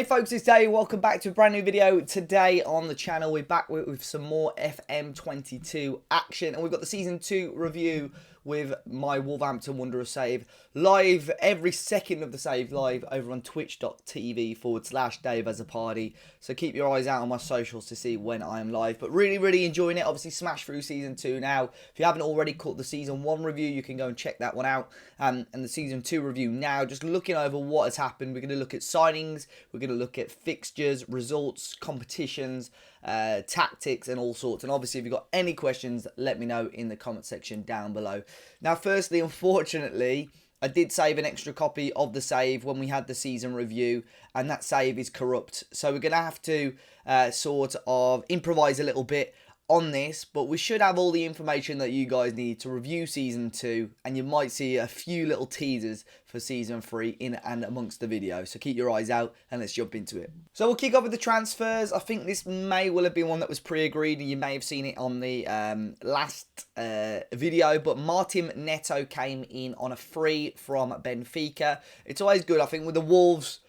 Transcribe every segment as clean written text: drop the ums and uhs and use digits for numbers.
Hey folks, it's Dave. Welcome back to a brand new video. Today on the channel, we're back with some more FM22 action. And we've got the Season 2 review with my Wolverhampton Wanderers save. Live every second of the save, live over on twitch.tv/Dave as a party. So keep your eyes out on my socials to see when I am live. But really enjoying it. Obviously, smash through Season 2 now. If you haven't already caught the Season 1 review, you can go and check that one out. And the Season 2 review now, just looking over what has happened. We're going to look at signings. We're going to look at fixtures, results, competitions, tactics and all sorts. And obviously, if you've got any questions, let me know in the comment section down below. Now, firstly, unfortunately, I did save an extra copy of the save when we had the season review, and that save is corrupt. So we're going to have to sort of improvise a little bit on this, but we should have all the information that you guys need to review Season 2, and you might see a few little teasers for Season 3 in and amongst the video. So keep your eyes out and let's jump into it. So we'll kick off with the transfers. I think this may well have been one that was pre-agreed, and you may have seen it on the last video, but Martin Neto came in on a free from Benfica. It's always good, I think, with the Wolves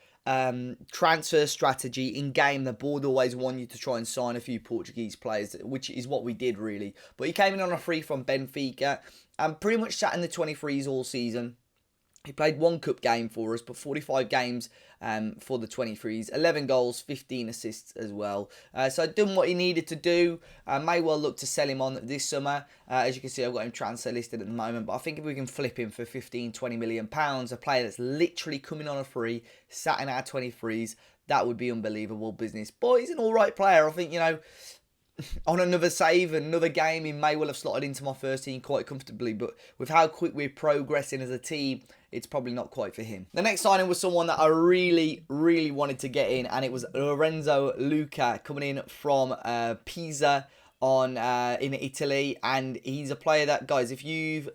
transfer strategy in game. The board always want you to try and sign a few Portuguese players, which is what we did really. But he came in on a free from Benfica and pretty much sat in the 23s all season. He played one cup game for us, but 45 games for the 23s, 11 goals, 15 assists as well. So done what he needed to do. May well look to sell him on this summer. As you can see, I've got him transfer listed at the moment, but I think if we can flip him for 15, 20 million pounds, a player that's literally coming on a free, sat in our 23s, that would be unbelievable business. But he's an all right player. I think, you know, on another save, another game, he may well have slotted into my first team quite comfortably, but with how quick we're progressing as a team, it's probably not quite for him. The next signing was someone that I really wanted to get in, and it was Lorenzo Luca coming in from Pisa in Italy, and he's a player that, guys, if you've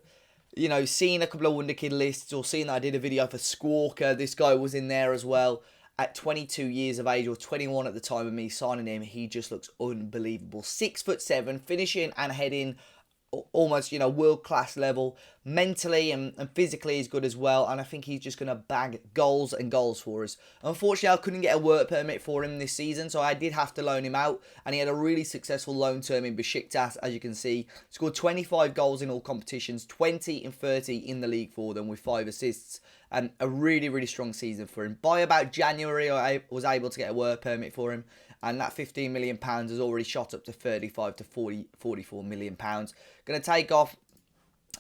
seen a couple of Wonderkid lists or seen that I did a video for Squawker, this guy was in there as well. At 22 years of age, or 21 at the time of me signing him, he just looks unbelievable. 6'7", finishing and heading almost, world-class level. Mentally and physically he's good as well, and I think he's just going to bag goals and goals for us. Unfortunately, I couldn't get a work permit for him this season, so I did have to loan him out, and he had a really successful loan term in Besiktas, as you can see. Scored 25 goals in all competitions, 20 and 30 in the league for them with 5 assists. And a really strong season for him. By about January, I was able to get a work permit for him, and that £15 million has already shot up to 35 to 44 million pounds. Going to take off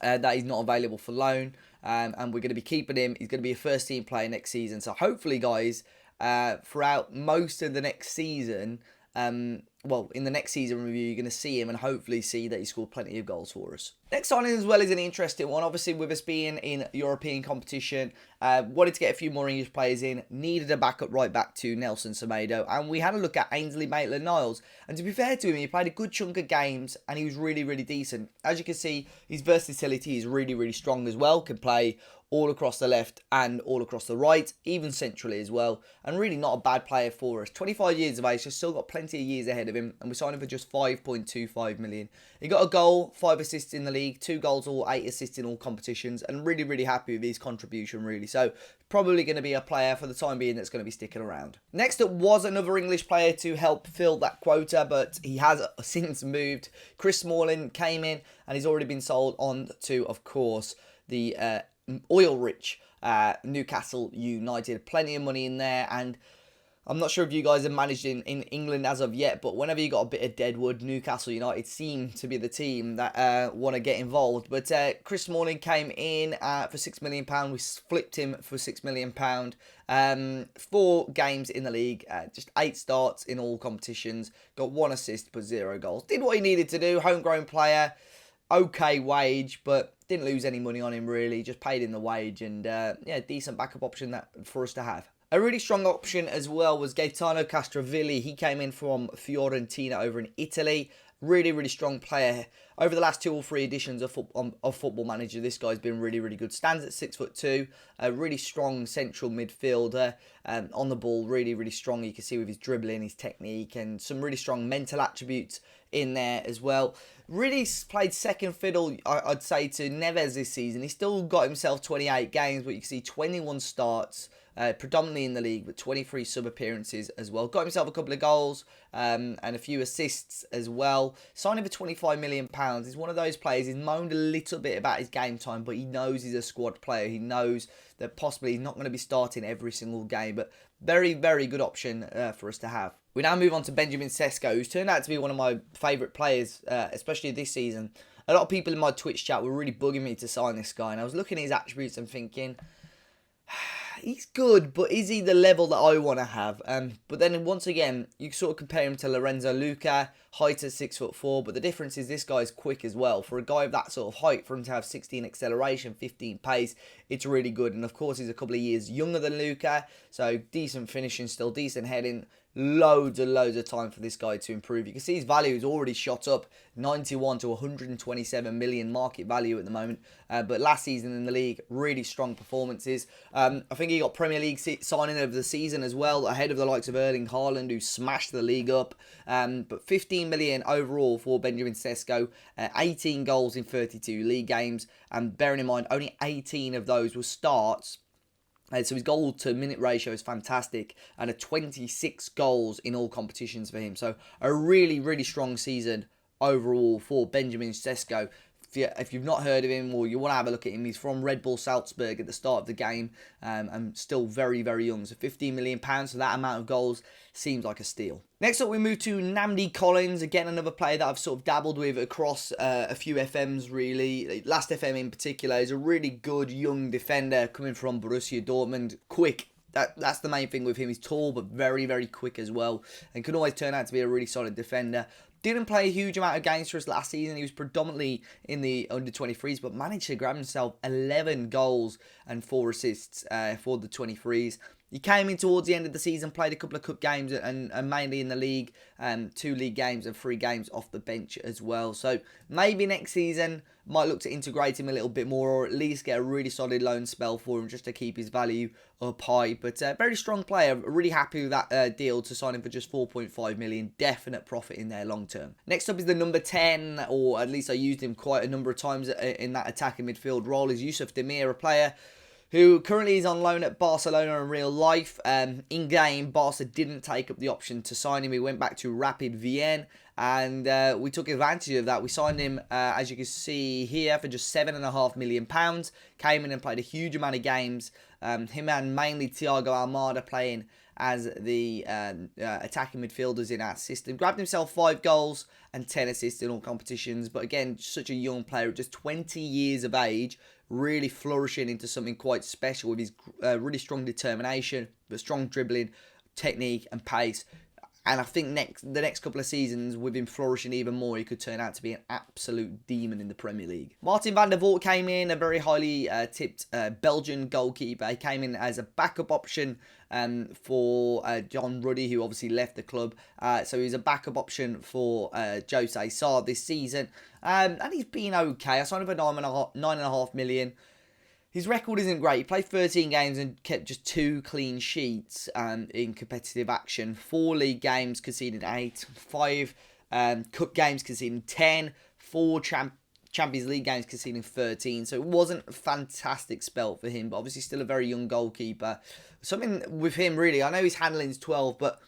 that he's not available for loan, and we're going to be keeping him. He's going to be a first team player next season. So hopefully, guys, throughout most of the next season, well, in the next season review, you're going to see him and hopefully see that he scored plenty of goals for us. Next signing as well is an interesting one. Obviously, with us being in European competition, wanted to get a few more English players in, needed a backup right back to Nelson Semedo, and we had a look at Ainsley Maitland-Niles. And to be fair to him, he played a good chunk of games and he was really decent. As you can see, his versatility is really strong as well. Can play all across the left and all across the right, even centrally as well, and really not a bad player for us. 25 years of age, so still got plenty of years ahead of him, and we signed him for just 5.25 million. He got a goal, 5 assists in the league, 2 goals or 8 assists in all competitions, and really happy with his contribution, really. So probably going to be a player for the time being that's going to be sticking around. Next up was another English player to help fill that quota, but he has since moved. Chris Smalling came in, and he's already been sold on to, of course, the oil-rich Newcastle United. Plenty of money in there, and I'm not sure if you guys have managed in England as of yet, but whenever you got a bit of deadwood, Newcastle United seem to be the team that want to get involved. But Chris Smalling came in for £6 million. We flipped him for £6 million. 4 games in the league, just 8 starts in all competitions. Got 1 assist, but 0 goals. Did what he needed to do. Homegrown player. Okay wage, but didn't lose any money on him really. Just paid in the wage, and yeah, decent backup option that for us to have. A really strong option as well was Gaetano Castrovilli. He came in from Fiorentina over in Italy. Really strong player. Over the last 2 or 3 editions of Football Manager, this guy's been really good. Stands at 6'2", a really strong central midfielder. On the ball, really strong. You can see with his dribbling, his technique, and some really strong mental attributes in there as well. Really played second fiddle, I'd say, to Neves this season. He still got himself 28 games, but you can see 21 starts. predominantly in the league, with 23 sub-appearances as well. Got himself a couple of goals and a few assists as well. Signing for £25 million. He's one of those players, he's moaned a little bit about his game time, but he knows he's a squad player. He knows that possibly he's not going to be starting every single game, but very, very good option for us to have. We now move on to Benjamin Cesco, who's turned out to be one of my favourite players, especially this season. A lot of people in my Twitch chat were really bugging me to sign this guy, and I was looking at his attributes and thinking, he's good, but is he the level that I want to have? But then once again, you sort of compare him to Lorenzo Luca, height at 6'4", but the difference is this guy's quick as well. For a guy of that sort of height, for him to have 16 acceleration, 15 pace, it's really good. And of course, he's a couple of years younger than Luca, so decent finishing still, decent heading. Loads of time for this guy to improve. You can see his value is already shot up 91 to 127 million market value at the moment. But last season in the league, really strong performances. I think he got Premier League signing of the season as well, ahead of the likes of Erling Haaland, who smashed the league up. But 15 million overall for Benjamin Cesco, 18 goals in 32 league games. And bearing in mind, only 18 of those were starts. So his goal to minute ratio is fantastic, and a 26 goals in all competitions for him. So a really, really strong season overall for Benjamin Cesco. If you've not heard of him, or you want to have a look at him, he's from Red Bull Salzburg at the start of the game, and still very, very young. So £15 million for that amount of goals seems like a steal. Next up, we move to Namdi Collins. Again, another player that I've sort of dabbled with across a few FMs, really. Last FM in particular is a really good young defender coming from Borussia Dortmund. Quick. That's the main thing with him. He's tall, but very, very quick as well, and can always turn out to be a really solid defender. Didn't play a huge amount of games for us last season. He was predominantly in the under-23s, but managed to grab himself 11 goals and 4 assists for the 23s. He came in towards the end of the season, played a couple of cup games and mainly in the league, 2 league games and 3 games off the bench as well. So maybe next season might look to integrate him a little bit more, or at least get a really solid loan spell for him just to keep his value up high. But very strong player. Really happy with that deal to sign him for just 4.5 million. Definite profit in there long term. Next up is the number 10, or at least I used him quite a number of times in that attacking midfield role, is Yusuf Chamiti, a player who currently is on loan at Barcelona in real life. In-game, Barca didn't take up the option to sign him. He went back to Rapid Vienna, and we took advantage of that. We signed him, as you can see here, for just £7.5 million. Came in and played a huge amount of games. Him and mainly Thiago Almada playing as the attacking midfielders in our system. Grabbed himself 5 goals and 10 assists in all competitions. But again, such a young player, just 20 years of age, really flourishing into something quite special with his really strong determination, but strong dribbling, technique and pace. And I think the next couple of seasons, with him flourishing even more, he could turn out to be an absolute demon in the Premier League. Martin van der Voort came in, a very highly tipped Belgian goalkeeper. He came in as a backup option for John Ruddy, who obviously left the club. So he's a backup option for Jose Sarr this season. And he's been okay. I signed him for £9.5 million. His record isn't great. He played 13 games and kept just 2 clean sheets in competitive action. 4 league games, conceding 8. 5 cup games, conceding 10. 4 Champions League games, conceding 13. So it wasn't a fantastic spell for him, but obviously still a very young goalkeeper. Something with him, really, I know his handling's 12, but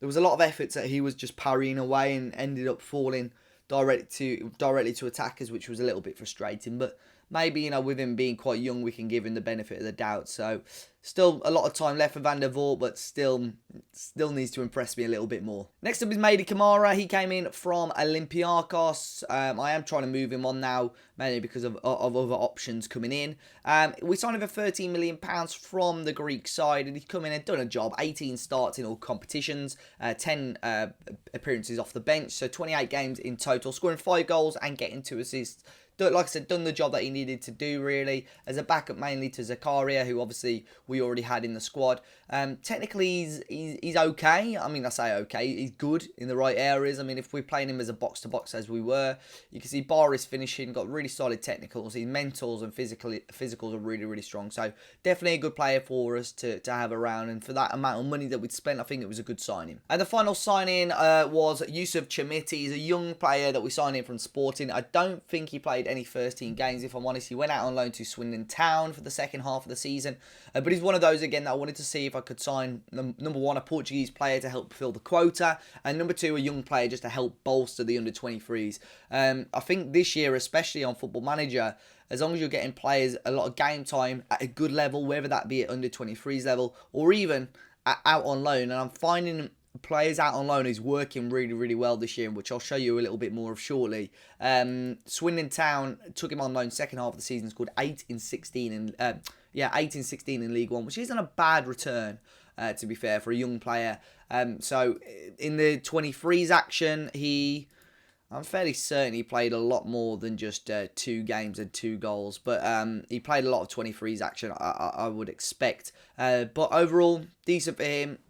there was a lot of efforts that he was just parrying away and ended up falling directly to attackers, which was a little bit frustrating. But maybe, with him being quite young, we can give him the benefit of the doubt. So still a lot of time left for Van der Voort, but still needs to impress me a little bit more. Next up is Namdi Collins. He came in from Olympiacos. I am trying to move him on now, mainly because of other options coming in. We signed him for £13 million from the Greek side, and he's come in and done a job. 18 starts in all competitions, 10 appearances off the bench, so 28 games in total, scoring 5 goals and getting 2 assists. Like I said, done the job that he needed to do, really, as a backup mainly to Zakaria, who obviously we already had in the squad. Technically, he's okay. I mean, I say okay. He's good in the right areas. I mean, if we're playing him as a box-to-box as we were, you can see bar his finishing, got really solid technicals. His mentals and physicals are really, really strong. So definitely a good player for us to have around. And for that amount of money that we'd spent, I think it was a good signing. And the final signing was Yusuf Chamiti. He's a young player that we signed in from Sporting. I don't think he played played any first team games, if I'm honest. He went out on loan to Swindon Town for the second half of the season. But he's one of those, again, that I wanted to see if I could sign, number one, a Portuguese player to help fill the quota, and number two, a young player just to help bolster the under-23s. I think this year, especially on Football Manager, as long as you're getting players a lot of game time at a good level, whether that be at under-23s level or even out on loan, and I'm finding players out on loan is working really, really well this year, which I'll show you a little bit more of shortly. Swindon Town took him on loan second half of the season, scored 8 in 16 in League One, which isn't a bad return, to be fair, for a young player. So in the 23s action, I'm fairly certain he played a lot more than just 2 games and 2 goals. But he played a lot of 23s action, I would expect. But overall, decent for him.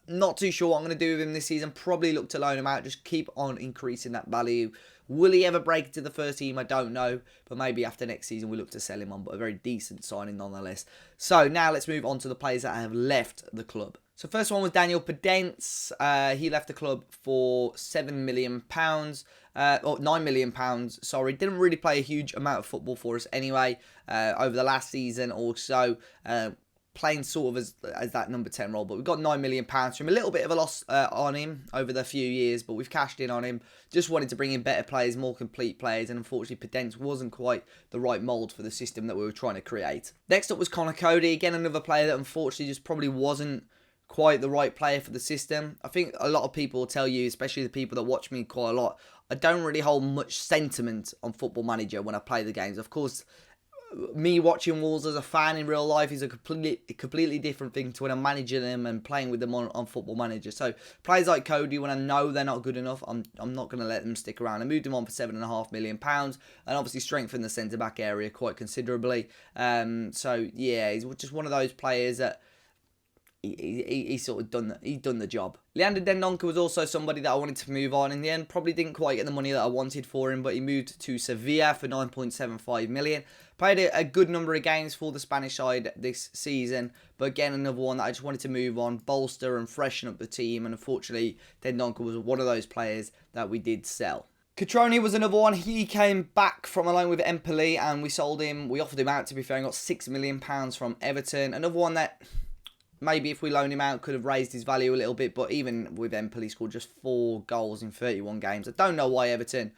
Not too sure what I'm going to do with him this season. Probably look to loan him out. Just keep on increasing that value. Will he ever break into the first team? I don't know. But maybe after next season, we look to sell him on. But a very decent signing nonetheless. So now let's move on to the players that have left the club. So first one was Daniel Pedence. He left the club for £7 million. Or £9 million, sorry. Didn't really play a huge amount of football for us anyway over the last season or so. Playing sort of as that number 10 role, but we've got £9 million from him. A little bit of a loss on him over the few years, but we've cashed in on him. Just wanted to bring in better players, more complete players, and unfortunately Pedence wasn't quite the right mould for the system that we were trying to create. Next up was Conor Cody, again another player that unfortunately just probably wasn't quite the right player for the system. I think a lot of people will tell you, especially the people that watch me quite a lot, I don't really hold much sentiment on Football Manager when I play the games. Of course, me watching Wolves as a fan in real life is a completely different thing to when I'm managing them and playing with them on Football Manager. So players like Cody, when I know they're not good enough, I'm not going to let them stick around. I moved him on for £7.5 million and obviously strengthened the centre-back area quite considerably. So yeah, he's just one of those players that he's sort of done the job. Leander Dendoncker was also somebody that I wanted to move on. In the end, probably didn't quite get the money that I wanted for him, but he moved to Sevilla for £9.75 million. Played a good number of games for the Spanish side this season, but again, another one that I just wanted to move on, bolster and freshen up the team, and unfortunately, Dendoncker was one of those players that we did sell. Catroni was another one. He came back from a loan with Empoli, and we sold him. We offered him out, to be fair, and got £6 million from Everton. Another one that maybe if we loaned him out, could have raised his value a little bit. But even with Empoli, he scored just 4 goals in 31 games. I don't know why Everton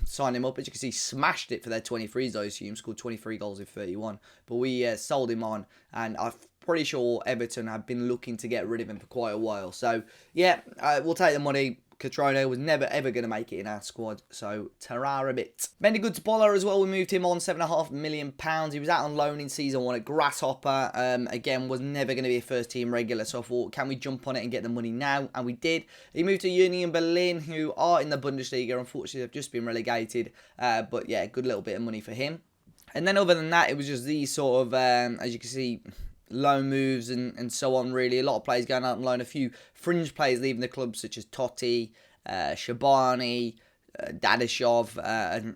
signed him up. As you can see, smashed it for their 23s, I assume. Scored 23 goals in 31. But we sold him on. And I'm pretty sure Everton have been looking to get rid of him for quite a while. So, yeah, we'll take the money. Catrone was never ever going to make it in our squad, so ta-ra a bit. Mendy Boller as well, we moved him on £7.5 million. He was out on loan in season 1 at Grasshopper. Again, was never going to be a first team regular, so I thought, can we jump on it and get the money now? And we did. He moved to Union Berlin, who are in the Bundesliga. Unfortunately, they've just been relegated, but yeah, good little bit of money for him. And then other than that, it was just these sort of, as you can see, loan moves and so on, really. A lot of players going out on loan. A few fringe players leaving the club, such as Totti, Shabani, Dadashov,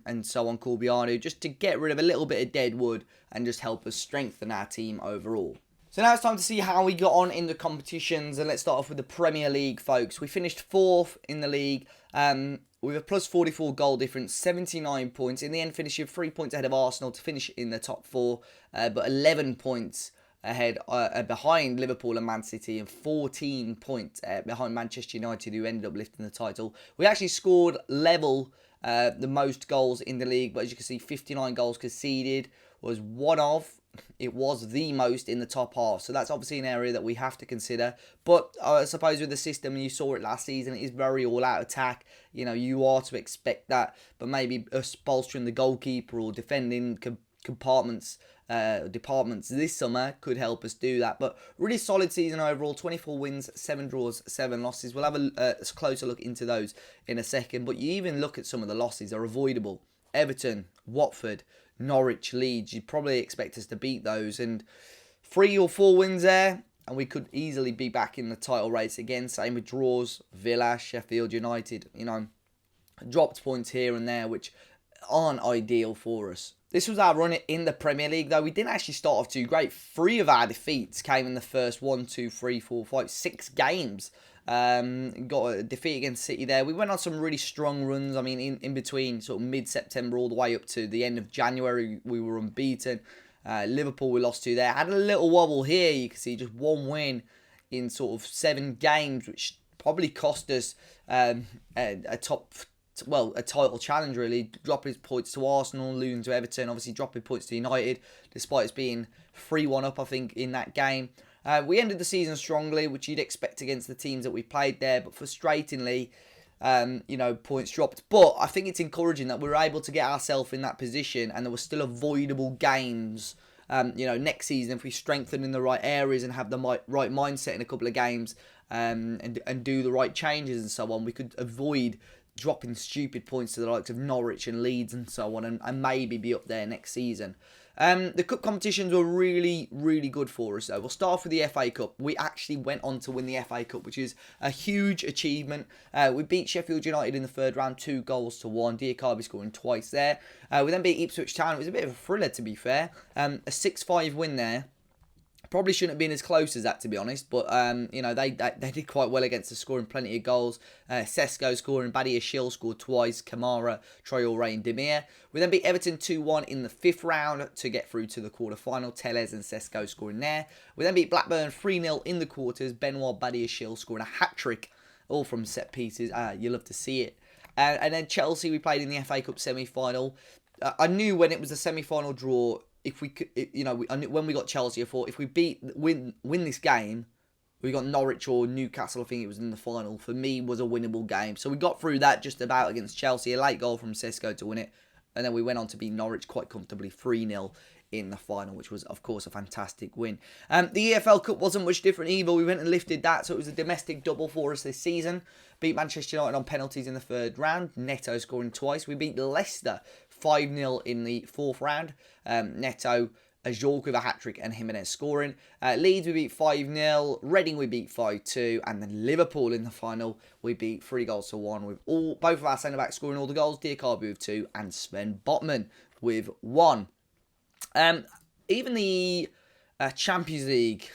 and so on, Corbiano, just to get rid of a little bit of dead wood and just help us strengthen our team overall. So now it's time to see how we got on in the competitions, and let's start off with the Premier League, folks. We finished 4th in the league, with a plus 44 goal difference, 79 points. In the end, finishing 3 points ahead of Arsenal to finish in the top 4, but 11 points ahead behind Liverpool and Man City, and 14 points behind Manchester United, who ended up lifting the title. We actually scored level the most goals in the league, but as you can see, 59 goals conceded was it was the most in the top half. So that's obviously an area that we have to consider. But I suppose with the system, you saw it last season, it is very all-out attack. You know, you are to expect that, but maybe us bolstering the goalkeeper or defending departments this summer could help us do that. But really solid season overall, 24 wins, 7 draws, 7 losses. We'll have a closer look into those in a second, but you even look at some of the losses are avoidable. Everton, Watford, Norwich, Leeds, you'd probably expect us to beat those, and 3 or 4 wins there and we could easily be back in the title race again. Same with draws, Villa, Sheffield United, you know, dropped points here and there which aren't ideal for us. This was our run in the Premier League, though. We didn't actually start off too great. 3 of our defeats came in the first 6 games. Got a defeat against City there. We went on some really strong runs. I mean, in between sort of mid-September all the way up to the end of January, we were unbeaten. Liverpool we lost to there. Had a little wobble here. You can see just one win in sort of 7 games, which probably cost us a title challenge really. Dropping points to Arsenal, losing to Everton, obviously dropping points to United, despite us being 3-1 up, I think, in that game. We ended the season strongly, which you'd expect against the teams that we played there, but frustratingly, points dropped. But I think it's encouraging that we were able to get ourselves in that position, and there were still avoidable games. Next season, if we strengthen in the right areas and have the right mindset in a couple of games, and do the right changes and so on, we could avoid dropping stupid points to the likes of Norwich and Leeds and so on, and maybe be up there next season. The cup competitions were really, really good for us though. We'll start off with the FA Cup. We actually went on to win the FA Cup, which is a huge achievement. We beat Sheffield United in the third round, 2-1. Diakabi scoring twice there. We then beat Ipswich Town. It was a bit of a thriller, to be fair. A 6-5 win there. Probably shouldn't have been as close as that, to be honest, but they did quite well against us, scoring plenty of goals. Cesco scoring, Badia Shill scored twice, Kamara, Traore and Demir. We then beat Everton 2-1 in the 5th round to get through to the quarter-final. Tellez and Cesco scoring there. We then beat Blackburn 3-0 in the quarters. Benoit Badia Shill scoring a hat-trick, all from set pieces. You love to see it. And then Chelsea, we played in the FA Cup semi-final. I knew when it was a semi-final draw, if we could, when we got Chelsea, I thought if we win this game, we got Norwich or Newcastle, I think it was in the final, for me was a winnable game. So we got through that just about against Chelsea, a late goal from Cesco to win it. And then we went on to beat Norwich quite comfortably, 3-0 in the final, which was, of course, a fantastic win. The EFL Cup wasn't much different either. We went and lifted that, so it was a domestic double for us this season. Beat Manchester United on penalties in the 3rd round, Neto scoring twice. We beat Leicester 5-0 in the 4th round. Neto, Ajork with a hat-trick and Jimenez scoring. Leeds we beat 5-0. Reading we beat 5-2. And then Liverpool in the final we beat 3-1 with both of our centre-backs scoring all the goals. Diakabi with 2 and Sven Botman with 1. Even the Champions League,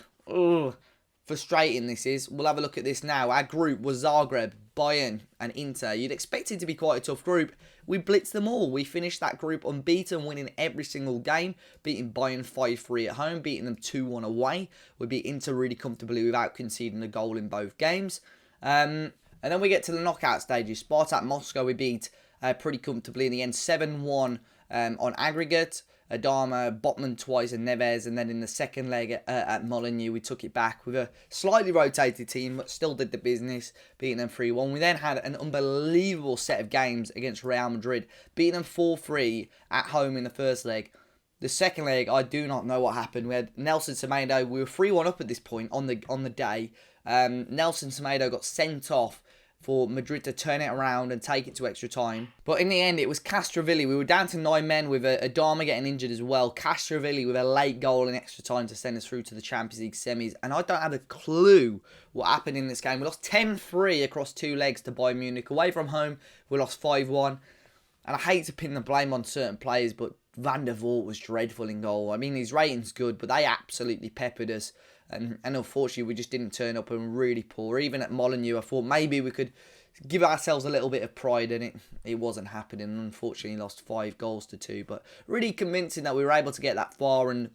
frustrating this is. We'll have a look at this now. Our group was Zagreb, Bayern and Inter. You'd expect it to be quite a tough group. We blitzed them all. We finished that group unbeaten, winning every single game, beating Bayern 5-3 at home, beating them 2-1 away. We beat Inter really comfortably without conceding a goal in both games. And then we get to the knockout stages. Spartak Moscow we beat pretty comfortably in the end, 7-1 on aggregate. Adama, Botman twice and Neves, and then in the second leg at Molineux, we took it back with a slightly rotated team, but still did the business, beating them 3-1. We then had an unbelievable set of games against Real Madrid, beating them 4-3 at home in the first leg. The second leg, I do not know what happened. We had Nelson Semedo. We were 3-1 up at this point on the day. Nelson Semedo got sent off for Madrid to turn it around and take it to extra time. But in the end, it was Castrovilli. We were down to 9 men with Adama getting injured as well. Castrovilli with a late goal in extra time to send us through to the Champions League semis. And I don't have a clue what happened in this game. We lost 10-3 across 2 legs to Bayern Munich. Away from home, we lost 5-1. And I hate to pin the blame on certain players, but Van der Vaart was dreadful in goal. I mean, his rating's good, but they absolutely peppered us. And unfortunately, we just didn't turn up and were really poor. Even at Molineux, I thought maybe we could give ourselves a little bit of pride, and it wasn't happening. Unfortunately, lost 5-2. But really convincing that we were able to get that far. And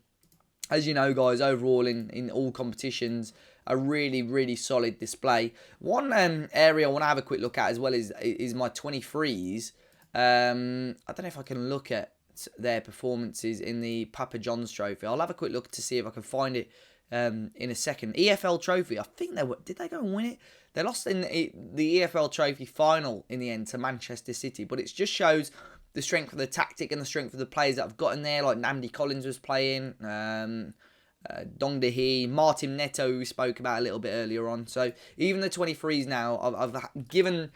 as you know, guys, overall in all competitions, a really, really solid display. One area I want to have a quick look at as well is my 23s. I don't know if I can look at their performances in the Papa John's Trophy. I'll have a quick look to see if I can find it in a second. EFL Trophy, I think did they go and win it? They lost in the EFL Trophy final in the end to Manchester City, but it just shows the strength of the tactic and the strength of the players that I've got in there, like Namdi Collins was playing, Dong Dehi, Martin Neto, who we spoke about a little bit earlier on. So even the 23s now, I've given...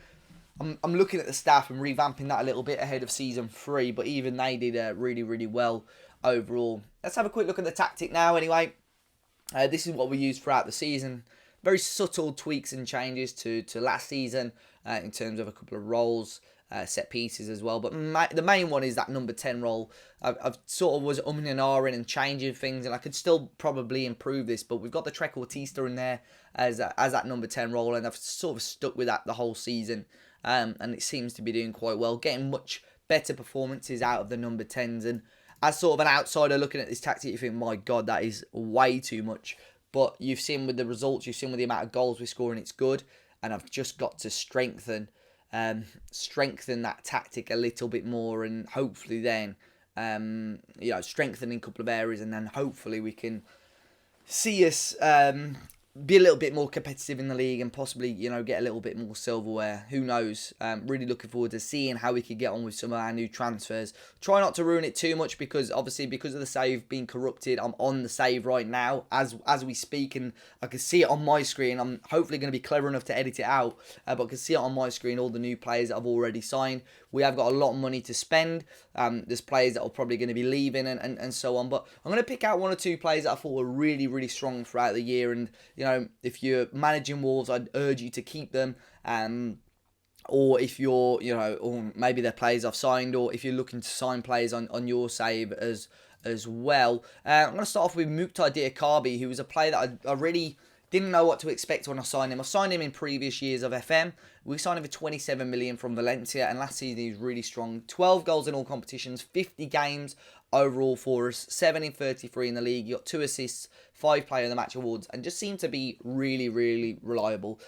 I'm looking at the staff and revamping that a little bit ahead of Season 3, but even they did really, really well overall. Let's have a quick look at the tactic now anyway. This is what we used throughout the season. Very subtle tweaks and changes to last season in terms of a couple of roles. set pieces as well. But the main one is that number 10 role. I've sort of was umming and ahhing and changing things, and I could still probably improve this, but we've got the Trequartista in there as that number 10 role, and I've sort of stuck with that the whole season, and it seems to be doing quite well, getting much better performances out of the number 10s. And as sort of an outsider looking at this tactic, you think, my God, that is way too much. But you've seen with the results, you've seen with the amount of goals we're scoring, it's good. And I've just got to strengthen that tactic a little bit more, and hopefully then, strengthen in a couple of areas, and then hopefully we can see us be a little bit more competitive in the league, and possibly, get a little bit more silverware. Who knows? Really looking forward to seeing how we could get on with some of our new transfers. Try not to ruin it too much, because obviously because of the save being corrupted, I'm on the save right now as we speak, and I can see it on my screen. I'm hopefully going to be clever enough to edit it out, but I can see it on my screen, all the new players that I've already signed. We have got a lot of money to spend. There's players that are probably going to be leaving and so on. But I'm going to pick out one or two players that I thought were really, really strong throughout the year. And, if you're managing Wolves, I'd urge you to keep them. Or if you're, or maybe they're players I've signed, or if you're looking to sign players on your save as well. I'm going to start off with Mukhtar Diakabi, who was a player that I really didn't know what to expect when I signed him. I signed him in previous years of FM. We signed him for 27 million from Valencia, and last season he was really strong. 12 goals in all competitions, 50 games overall for us, 7 in 33 in the league. He got 2 assists, 5 player of the match awards, and just seemed to be really, really reliable.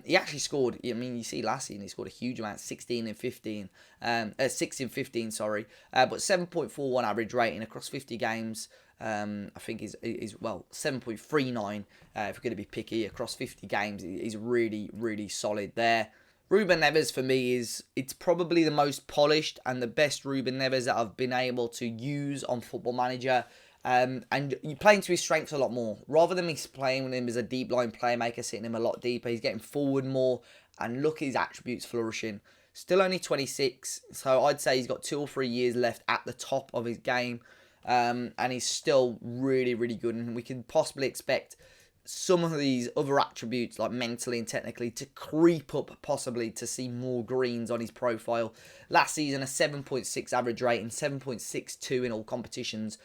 He actually scored, you see last season he scored a huge amount, 6 in 15, but 7.41 average rating across 50 games. I think is 7.39 if we're going to be picky across 50 games. He's really, really solid there. Ruben Neves for me it's probably the most polished and the best Ruben Neves that I've been able to use on Football Manager. And you're playing to his strengths a lot more. Rather than me playing with him as a deep line playmaker, sitting him a lot deeper, he's getting forward more, and look at his attributes flourishing. Still only 26, so I'd say he's got 2 or 3 years left at the top of his game. And he's still really, really good, and we can possibly expect some of these other attributes, like mentally and technically, to creep up, possibly to see more greens on his profile. Last season, a 7.6 average rating, 7.62 in all competitions,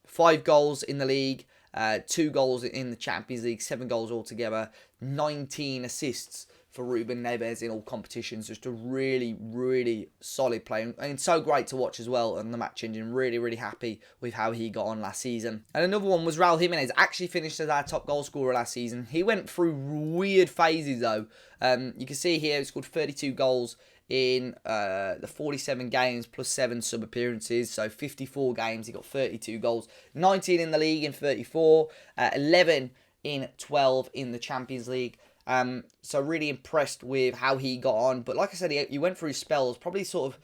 5 goals in the league, 2 goals in the Champions League, 7 goals altogether, 19 assists for Ruben Neves in all competitions. Just a really, really solid player, and so great to watch as well on the match engine. Really, really happy with how he got on last season. And another one was Raul Jimenez. Actually finished as our top goal scorer last season. He went through weird phases though. You can see here he scored 32 goals in the 47 games plus 7 sub appearances, so 54 games he got 32 goals, 19 in the league in 34, 11 in 12 in the Champions League. So really impressed with how he got on. But like I said, he went through spells, probably sort of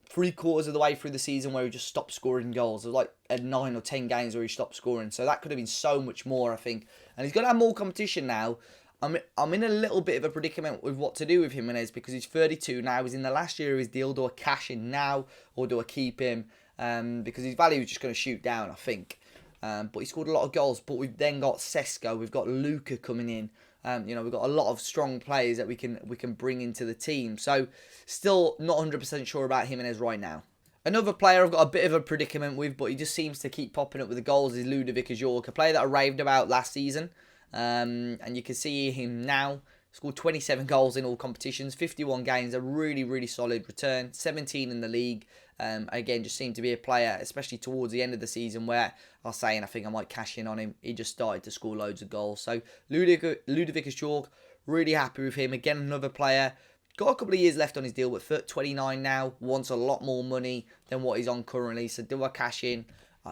3/4 of the way through the season where he just stopped scoring goals. There was like 9 or 10 games where he stopped scoring. So that could have been so much more, I think. And he's going to have more competition now. I'm in a little bit of a predicament with what to do with Jimenez, because he's 32 now. He's in the last year of his deal. Do I cash in now or do I keep him? Because his value is just going to shoot down, I think. But he scored a lot of goals. But we've then got Cesco. We've got Luca coming in. We've got a lot of strong players that we can bring into the team. So still not 100% sure about Jimenez right now. Another player I've got a bit of a predicament with, but he just seems to keep popping up with the goals, is Ludovic Ajorc, a player that I raved about last season. And you can see him now. Scored 27 goals in all competitions, 51 games, a really, really solid return, 17 in the league. Again, just seemed to be a player, especially towards the end of the season, where I was saying I think I might cash in on him. He just started to score loads of goals. So Ludovic Ajorc, really happy with him. Again, another player. Got a couple of years left on his deal, but 29 now, wants a lot more money than what he's on currently. So do I cash in?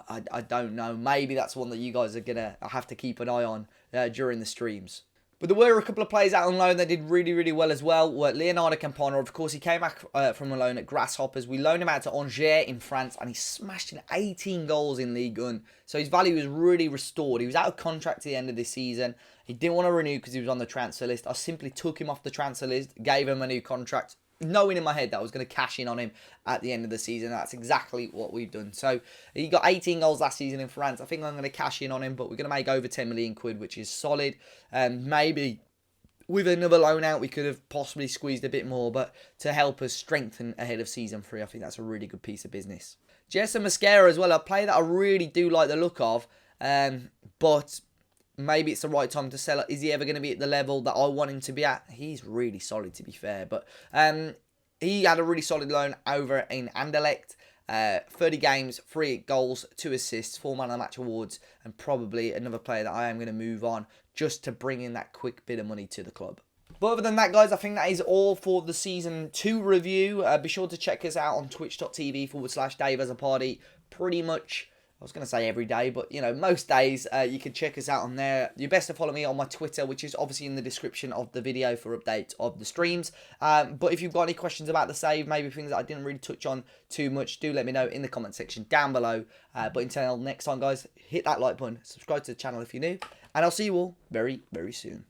I don't know. Maybe that's one that you guys are going to have to keep an eye on during the streams. But there were a couple of players out on loan that did really, really well as well. Leonardo Campana, of course, he came back from a loan at Grasshoppers. We loaned him out to Angers in France, and he smashed in 18 goals in Ligue 1. So his value was really restored. He was out of contract at the end of this season. He didn't want to renew because he was on the transfer list. I simply took him off the transfer list, gave him a new contract, knowing in my head that I was going to cash in on him at the end of the season. That's exactly what we've done. So he got 18 goals last season in France. I think I'm going to cash in on him, but we're going to make over 10 million quid, which is solid. Maybe with another loan out, we could have possibly squeezed a bit more, but to help us strengthen ahead of Season 3, I think that's a really good piece of business. Jason Mosquera as well, a player that I really do like the look of, but maybe it's the right time to sell it. Is he ever going to be at the level that I want him to be at? He's really solid, to be fair, but he had a really solid loan over in Anderlecht. 30 games, 3 goals, 2 assists, 4 man of the match awards, and probably another player that I am going to move on just to bring in that quick bit of money to the club. But other than that, guys, I think that is all for the Season 2 review. Be sure to check us out on twitch.tv/DaveAsAParty. Pretty much, I was going to say every day, but, you know, most days you can check us out on there. You're best to follow me on my Twitter, which is obviously in the description of the video for updates of the streams. But if you've got any questions about the save, maybe things that I didn't really touch on too much, do let me know in the comment section down below. But until next time, guys, hit that like button, subscribe to the channel if you're new, and I'll see you all very, very soon.